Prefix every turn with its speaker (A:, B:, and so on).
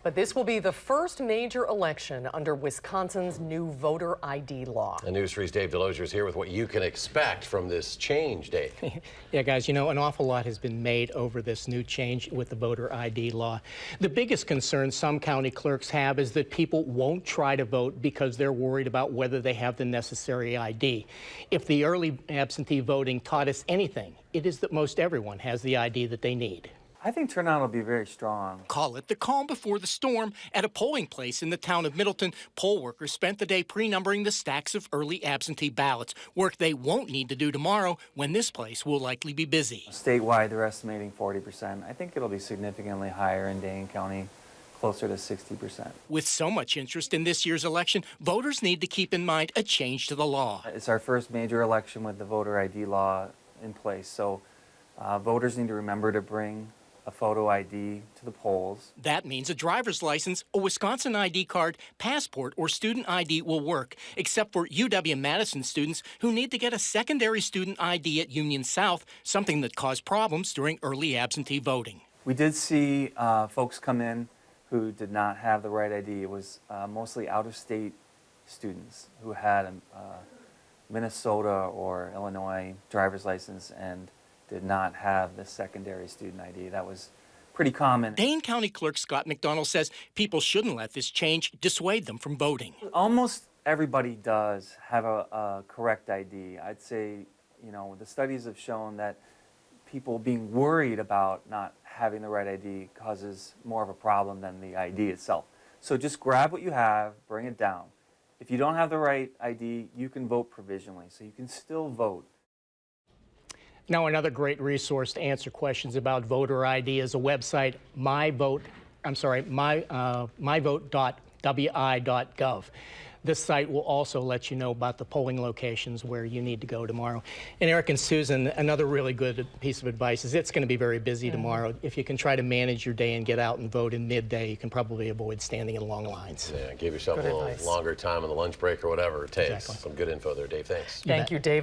A: But this will be the first major election under Wisconsin's new voter ID law.
B: And News 3's Dave Delosier is here with what you can expect from this change, Dave.
C: Yeah, guys, you know, an awful lot has been made over this new change with the voter ID law. The biggest concern some county clerks have is that people won't try to vote because they're worried about whether they have the necessary ID. If the early absentee voting taught us anything, it is that most everyone has the ID that they need.
D: I think turnout will be very strong.
C: Call it the calm before the storm. At a polling place in the town of Middleton, poll workers spent the day pre-numbering the stacks of early absentee ballots, work they won't need to do tomorrow when this place will likely be busy.
D: Statewide, they're estimating 40%. I think it'll be significantly higher in Dane County, closer to 60%.
C: With so much interest in this year's election, voters need to keep in mind a change to the law.
D: It's our first major election with the voter ID law in place, so voters need to remember to bring a photo ID to the polls.
C: That means a driver's license, a Wisconsin ID card, passport, or student ID will work, except for UW-Madison students who need to get a secondary student ID at Union South, something that caused problems during early absentee voting.
D: We did see folks come in who did not have the right ID. It was mostly out-of-state students who had a Minnesota or Illinois driver's license and did not have the secondary student ID. That was pretty common.
C: Dane County Clerk Scott McDonald says people shouldn't let this change dissuade them from voting.
D: Almost everybody does have a correct ID. I'd say, you know, the studies have shown that people being worried about not having the right ID causes more of a problem than the ID itself. So just grab what you have, bring it down. If you don't have the right ID, you can vote provisionally, so you can still vote.
C: Now, another great resource to answer questions about voter ID is a website, myvote.wi.gov. This site will also let you know about the polling locations where you need to go tomorrow. And Eric and Susan, another really good piece of advice is it's going to be very busy tomorrow. If you can try to manage your day and get out and vote in midday, you can probably avoid standing in long lines.
B: Yeah, give yourself a little longer time on the lunch break or whatever it takes.
A: Exactly.
B: Some good info there, Dave. Thanks.
A: Thank you, David.